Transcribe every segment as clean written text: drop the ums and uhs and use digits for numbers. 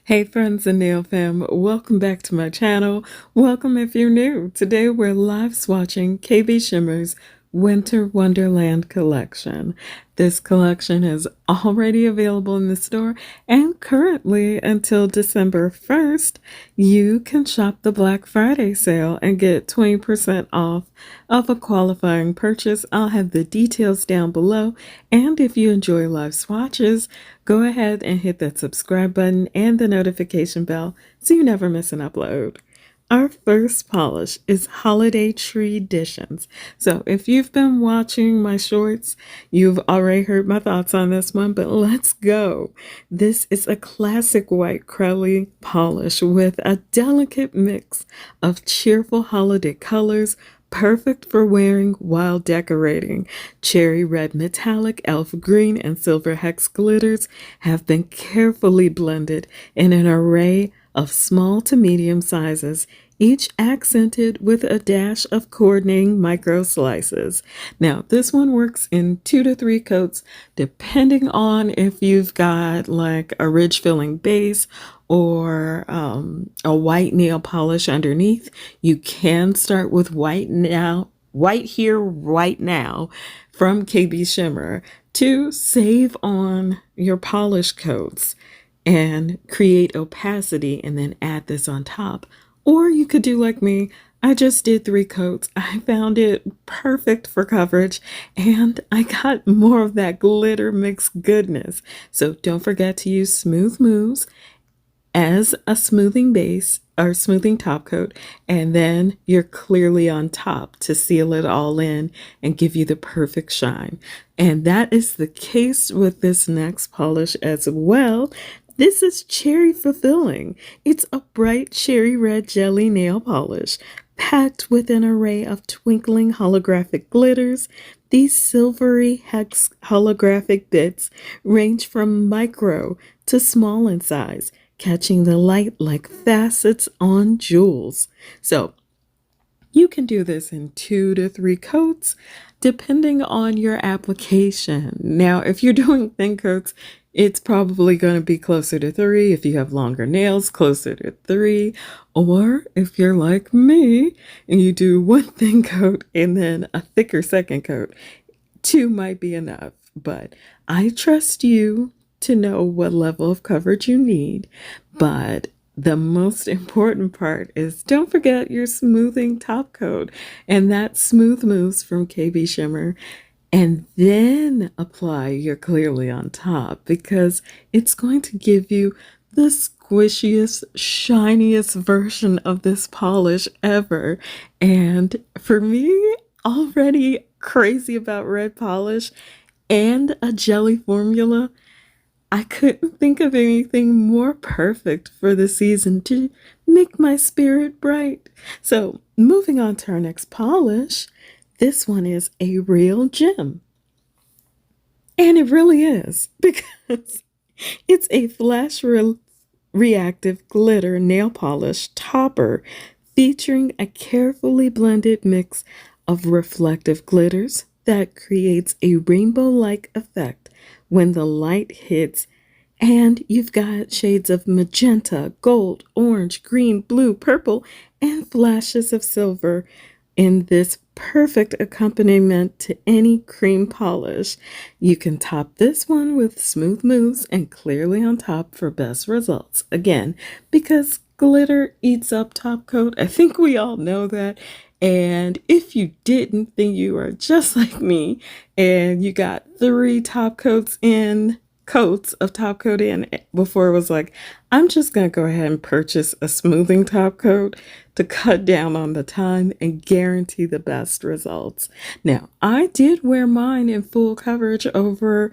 Hey friends and nail fam, welcome back to my channel. Welcome if you're new. Today we're live swatching KBShimmer's Winter Wonderland Collection. This collection is already available in the store, and currently until December 1st, you can shop the Black Friday sale and get 20% off of a qualifying purchase. I'll have the details down below, and if you enjoy live swatches, go ahead and hit that subscribe button and the notification bell so you never miss an upload. Our first polish is Holiday Traditions. So if you've been watching my shorts, you've already heard my thoughts on this one, but let's go. This is a classic white crowley polish with a delicate mix of cheerful holiday colors, perfect for wearing while decorating. Cherry red metallic, elf green, and silver hex glitters have been carefully blended in an array of small to medium sizes, each accented with a dash of coordinating micro slices. Now, this one works in 2 to 3 coats, depending on if you've got like a ridge filling base or a white nail polish underneath. You can start with white here, right now from KBShimmer to save on your polish coats and create opacity and then add this on top. Or you could do like me. I just did 3 coats. I found it perfect for coverage, and I got more of that glitter mix goodness. So don't forget to use Smooth Moves as a smoothing base or smoothing top coat, and then you're clearly on top to seal it all in and give you the perfect shine. And that is the case with this next polish as well. This is Cherry Fulfilling. It's a bright cherry red jelly nail polish packed with an array of twinkling holographic glitters. These silvery hex holographic bits range from micro to small in size, catching the light like facets on jewels. So you can do this in 2 to 3 coats, depending on your application. Now, if you're doing thin coats, it's probably going to be closer to 3. If you have longer nails, closer to 3. Or if you're like me and you do 1 thin coat and then a thicker second coat, 2 might be enough. But I trust you to know what level of coverage you need. But the most important part is don't forget your smoothing top coat, and that's Smooth Moves from KBShimmer. And then apply your clearly on top, because it's going to give you the squishiest, shiniest version of this polish ever. And for me, already crazy about red polish and a jelly formula, I couldn't think of anything more perfect for the season to make my spirit bright. So moving on to our next polish, this one is a real gem. And it really is, because it's a flash reactive glitter nail polish topper featuring a carefully blended mix of reflective glitters that creates a rainbow-like effect when the light hits. And you've got shades of magenta, gold, orange, green, blue, purple, and flashes of silver in this perfect accompaniment to any cream polish. You can top this one with Smooth Moves and clearly on top for best results. Again, because glitter eats up top coat. I think we all know that. And if you didn't, then you are just like me and you got 3 top coats of top coat in before it was like, I'm just going to go ahead and purchase a smoothing top coat to cut down on the time and guarantee the best results. Now, I did wear mine in full coverage over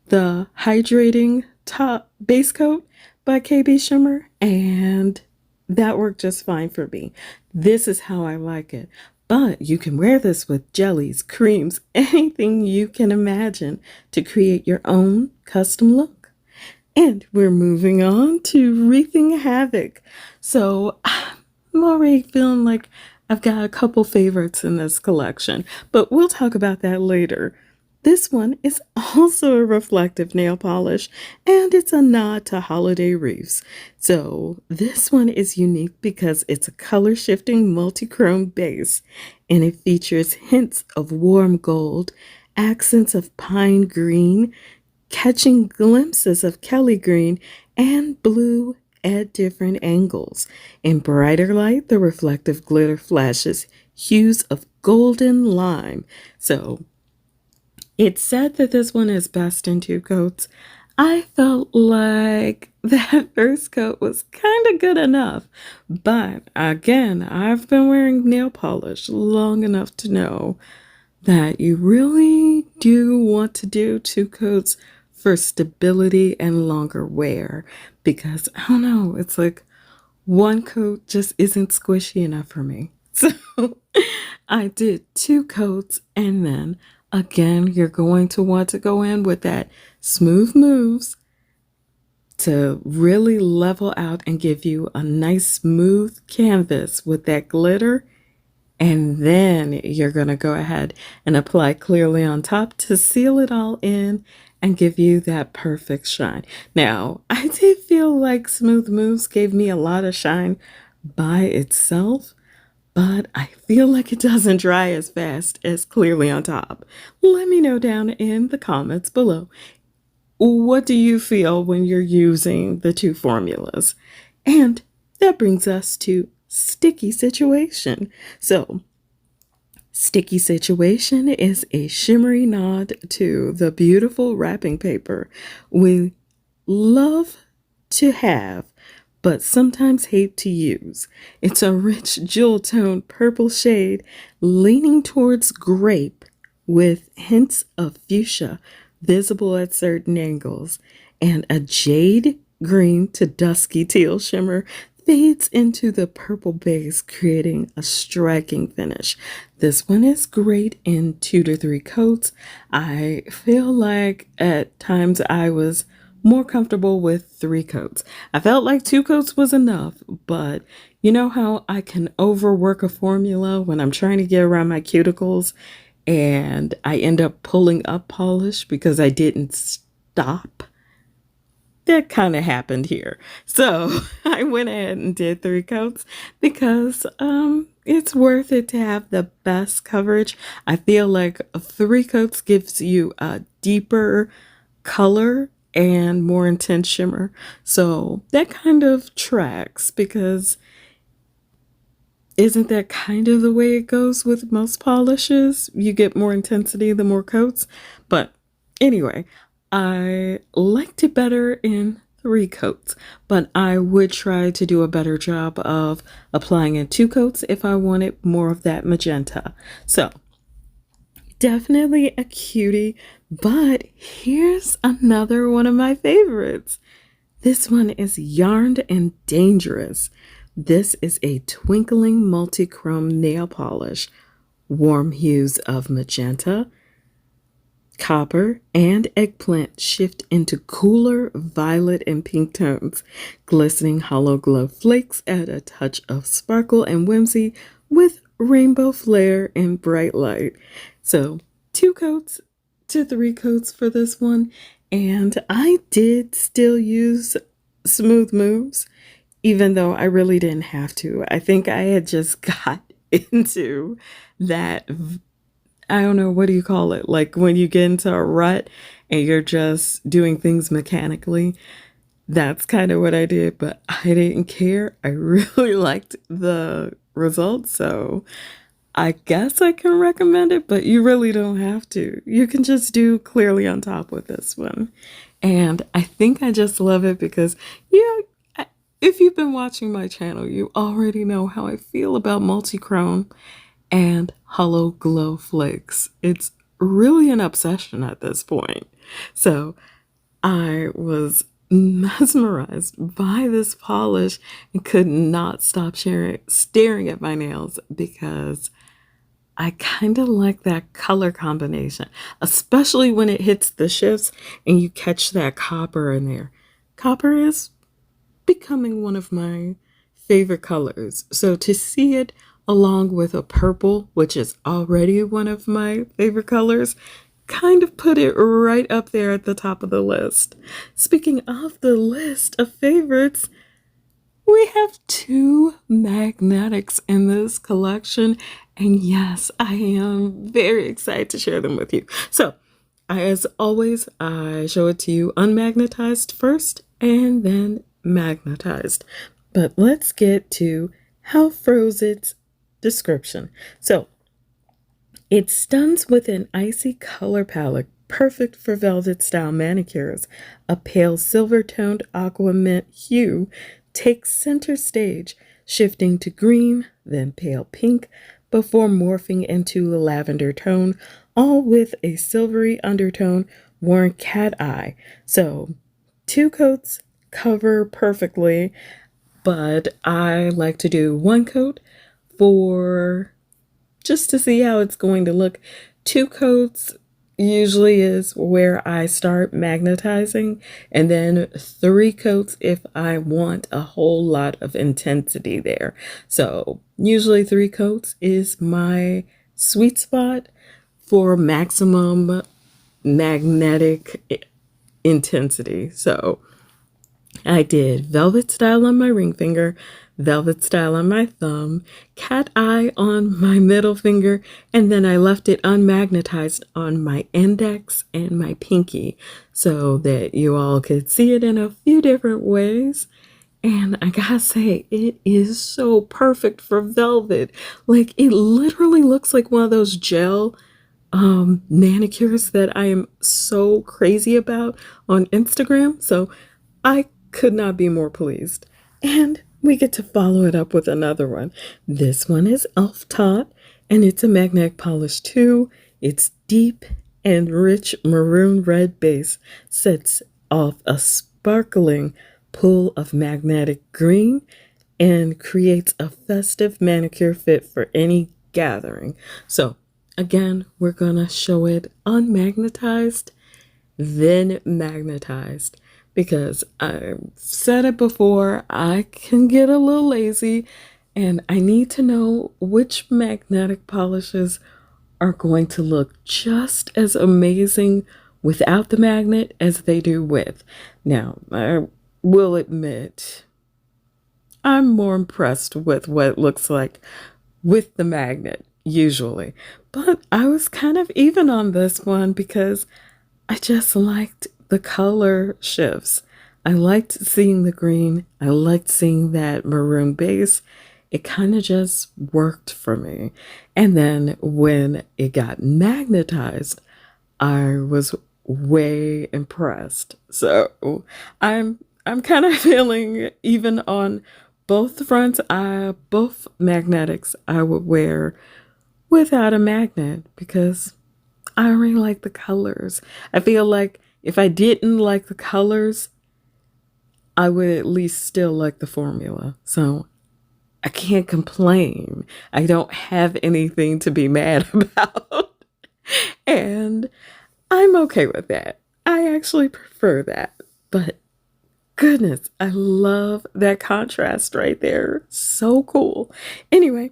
the hydrating top base coat by KBShimmer, and that worked just fine for me. This is how I like it. But you can wear this with jellies, creams, anything you can imagine to create your own custom look. And we're moving on to Wreathing Havoc. So I'm already feeling like I've got a couple favorites in this collection, but we'll talk about that later. This one is also a reflective nail polish, and it's a nod to holiday wreaths. So this one is unique because it's a color shifting multi-chrome base, and it features hints of warm gold, accents of pine green, catching glimpses of Kelly green and blue at different angles. In brighter light, the reflective glitter flashes hues of golden lime. So it's said that this one is best in 2 coats. I felt like that first coat was kind of good enough. But again, I've been wearing nail polish long enough to know that you really do want to do 2 coats for stability and longer wear. Because I don't know, it's like 1 coat just isn't squishy enough for me. So I did 2 coats, and then again, you're going to want to go in with that smooth moves to really level out and give you a nice smooth canvas with that glitter. And then you're going to go ahead and apply clearly on top to seal it all in and give you that perfect shine. Now, I did feel like Smooth Moves gave me a lot of shine by itself, but I feel like it doesn't dry as fast as clearly on top. Let me know down in the comments below. What do you feel when you're using the 2 formulas? And that brings us to Sticky Situation. So, Sticky Situation is a shimmery nod to the beautiful wrapping paper we love to have, but sometimes hate to use. It's a rich jewel tone purple shade leaning towards grape with hints of fuchsia visible at certain angles, and a jade green to dusky teal shimmer fades into the purple base, creating a striking finish. This one is great in 2 to 3 coats. I feel like at times I was more comfortable with 3 coats. I felt like 2 coats was enough, but you know how I can overwork a formula when I'm trying to get around my cuticles and I end up pulling up polish because I didn't stop? That kind of happened here. So I went ahead and did 3 coats because it's worth it to have the best coverage. I feel like 3 coats gives you a deeper color and more intense shimmer. So that kind of tracks, because isn't that kind of the way it goes with most polishes? You get more intensity the more coats. But anyway, I liked it better in 3 coats, but I would try to do a better job of applying in 2 coats if I wanted more of that magenta. So definitely a cutie, but here's another one of my favorites. This one is Yarned and Dangerous. This is a twinkling multi-chrome nail polish. Warm hues of magenta, copper, and eggplant shift into cooler violet and pink tones. Glistening hollow glow flakes add a touch of sparkle and whimsy with rainbow flare and bright light. So 2 coats to 3 coats for this one. And I did still use Smooth Moves, even though I really didn't have to. I think I had just got into that, I don't know, what do you call it? Like when you get into a rut and you're just doing things mechanically. That's kind of what I did, but I didn't care. I really liked the results, so I guess I can recommend it, but you really don't have to. You can just do clearly on top with this one. And I think I just love it because, if you've been watching my channel, you already know how I feel about multi-chrome and hollow glow flakes. It's really an obsession at this point. So I was mesmerized by this polish and could not stop staring at my nails because I kind of like that color combination, especially when it hits the shifts and you catch that copper in there. Copper is becoming one of my favorite colors. So to see it along with a purple, which is already one of my favorite colors, kind of put it right up there at the top of the list. Speaking of the list of favorites, we have two magnetics in this collection, and yes, I am very excited to share them with you. So, as always, I show it to you unmagnetized first and then magnetized. But let's get to how froze its description. So, it stuns with an icy color palette, perfect for velvet style manicures. A pale silver toned aqua mint hue takes center stage, shifting to green, then pale pink, before morphing into a lavender tone, all with a silvery undertone worn cat eye. So, two coats cover perfectly, but I like to do one coat for just to see how it's going to look. Two coats usually is where I start magnetizing, and then three coats if I want a whole lot of intensity there. So usually three coats is my sweet spot for maximum magnetic intensity. So I did velvet style on my ring finger, velvet style on my thumb, cat eye on my middle finger, and then I left it unmagnetized on my index and my pinky so that you all could see it in a few different ways. And I gotta say, it is so perfect for velvet. Like, it literally looks like one of those gel manicures that I am so crazy about on Instagram. So I could not be more pleased. And we get to follow it up with another one. This one is Elf Taught, and it's a magnetic polish too. It's deep and rich maroon red base, sets off a sparkling pool of magnetic green, and creates a festive manicure fit for any gathering. So again, we're gonna show it unmagnetized, then magnetized, because I've said it before, I can get a little lazy and I need to know which magnetic polishes are going to look just as amazing without the magnet as they do with. Now, I will admit, I'm more impressed with what it looks like with the magnet, usually. But I was kind of even on this one because I just liked the color shifts. I liked seeing the green. I liked seeing that maroon base. It kind of just worked for me. And then when it got magnetized, I was way impressed. So I'm kind of feeling even on both fronts. Both magnetics I would wear without a magnet because I really like the colors. I feel like if I didn't like the colors, I would at least still like the formula. So I can't complain. I don't have anything to be mad about. And I'm okay with that. I actually prefer that. But goodness, I love that contrast right there. So cool. Anyway,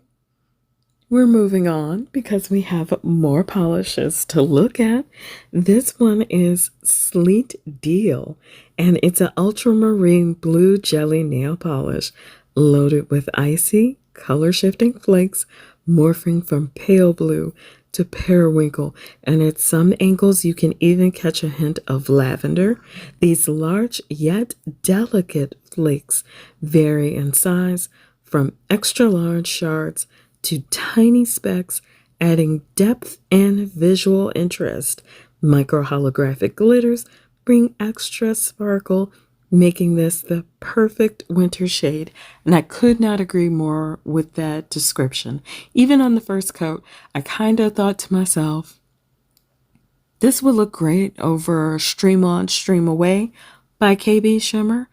we're moving on because we have more polishes to look at. This one is Sleet Deal, and it's an ultramarine blue jelly nail polish loaded with icy, color-shifting flakes morphing from pale blue to periwinkle, and at some angles you can even catch a hint of lavender. These large yet delicate flakes vary in size from extra large shards to tiny specks, adding depth and visual interest. Microholographic glitters bring extra sparkle, making this the perfect winter shade. And I could not agree more with that description. Even on the first coat, I kind of thought to myself, this would look great over Stream On, Stream Away by KBShimmer.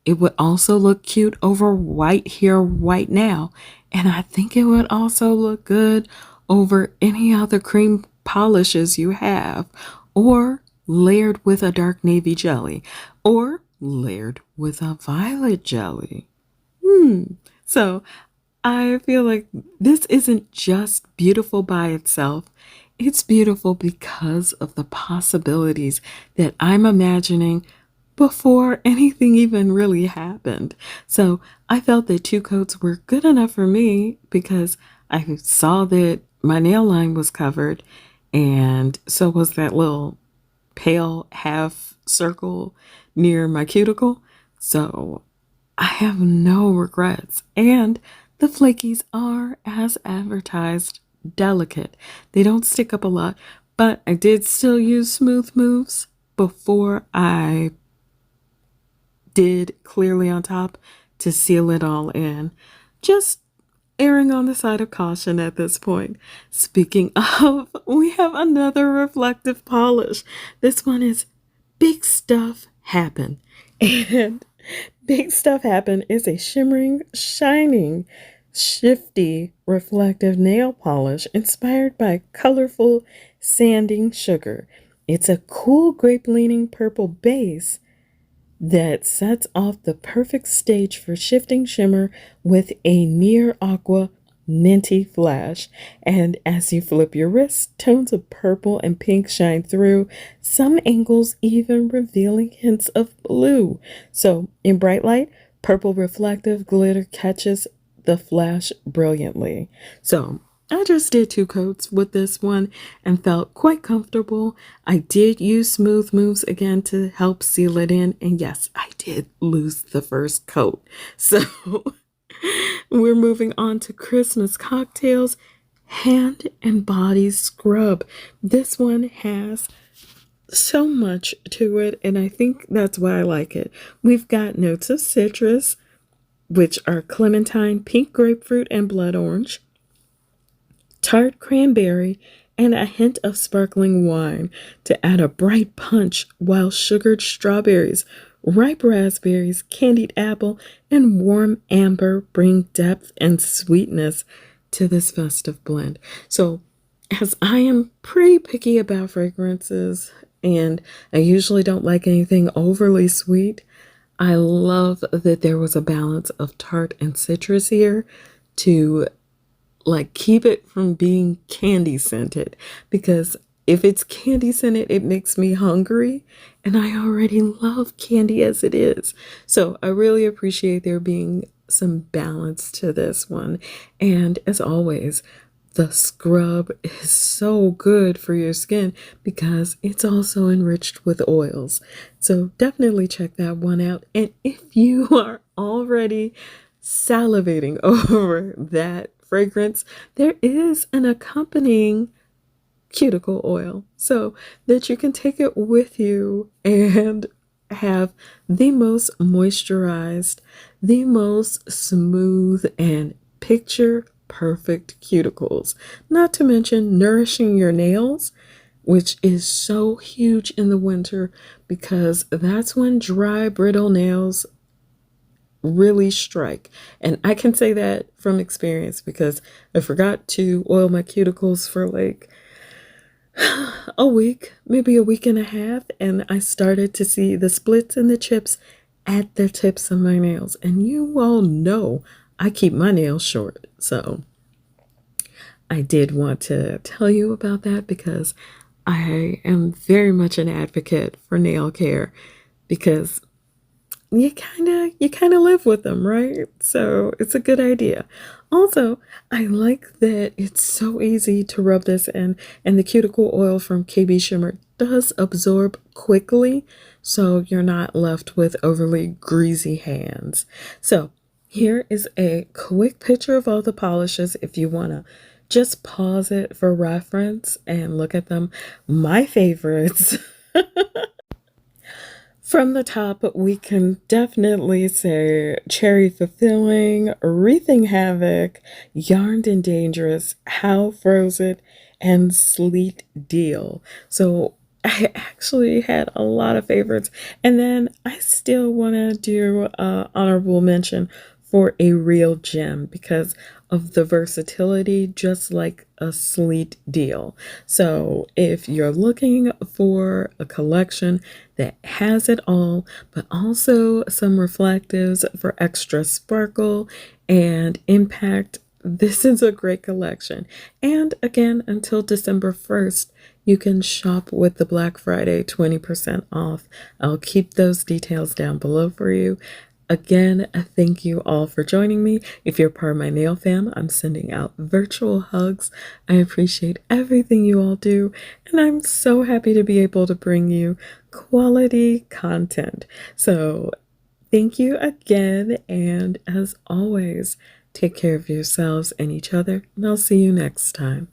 It would also look cute over White Here, White Now. And I think it would also look good over any other cream polishes you have, or layered with a dark navy jelly, or layered with a violet jelly. So I feel like this isn't just beautiful by itself. It's beautiful because of the possibilities that I'm imagining before anything even really happened. So I felt that two coats were good enough for me because I saw that my nail line was covered, and so was that little pale half circle near my cuticle. So I have no regrets. And the flakies are, as advertised, delicate. They don't stick up a lot, but I did still use smooth moves before I did clearly on top to seal it all in. Just erring on the side of caution at this point. Speaking of, we have another reflective polish. This one is Big Stuff Happen. And Big Stuff Happen is a shimmering, shining, shifty, reflective nail polish inspired by colorful sanding sugar. It's a cool grape leaning purple base that sets off the perfect stage for shifting shimmer with a near aqua minty flash. And as you flip your wrist, tones of purple and pink shine through, some angles even revealing hints of blue. So in bright light, purple reflective glitter catches the flash brilliantly. So I just did two coats with this one and felt quite comfortable. I did use smooth moves again to help seal it in. And yes, I did lose the first coat. So we're moving on to Christmas cocktails, hand and body scrub. This one has so much to it, and I think that's why I like it. We've got notes of citrus, which are clementine, pink grapefruit, and blood orange, tart cranberry, and a hint of sparkling wine to add a bright punch, while sugared strawberries, ripe raspberries, candied apple, and warm amber bring depth and sweetness to this festive blend. So, as I am pretty picky about fragrances and I usually don't like anything overly sweet, I love that there was a balance of tart and citrus here to like keep it from being candy scented, because if it's candy scented it makes me hungry and I already love candy as it is. So I really appreciate there being some balance to this one. And as always, the scrub is so good for your skin because it's also enriched with oils. So definitely check that one out. And if you are already salivating over that fragrance, there is an accompanying cuticle oil so that you can take it with you and have the most moisturized, the most smooth, and picture perfect cuticles. Not to mention nourishing your nails, which is so huge in the winter because that's when dry, brittle nails really strike. And I can say that from experience because I forgot to oil my cuticles for like a week, maybe a week and a half, and I started to see the splits and the chips at the tips of my nails. And you all know I keep my nails short. So I did want to tell you about that because I am very much an advocate for nail care because you kind of live with them, right? So it's a good idea. Also, I like that it's so easy to rub this in, and the cuticle oil from KBShimmer does absorb quickly, so you're not left with overly greasy hands. So here is a quick picture of all the polishes if you want to just pause it for reference and look at them. My favorites. From the top, we can definitely say Cherry Fulfilling, Wreathing Havoc, Yarned and Dangerous, How Froze It, and Sleet Deal. So I actually had a lot of favorites. And then I still want to do honorable mention for a real gem because of the versatility, just like a Sleet Deal. So if you're looking for a collection that has it all, but also some reflectives for extra sparkle and impact, this is a great collection. And again, until December 1st, you can shop with the Black Friday 20% off. I'll keep those details down below for you. Again, thank you all for joining me. If you're part of my nail fam, I'm sending out virtual hugs. I appreciate everything you all do, and I'm so happy to be able to bring you quality content. So thank you again, and as always, take care of yourselves and each other, and I'll see you next time.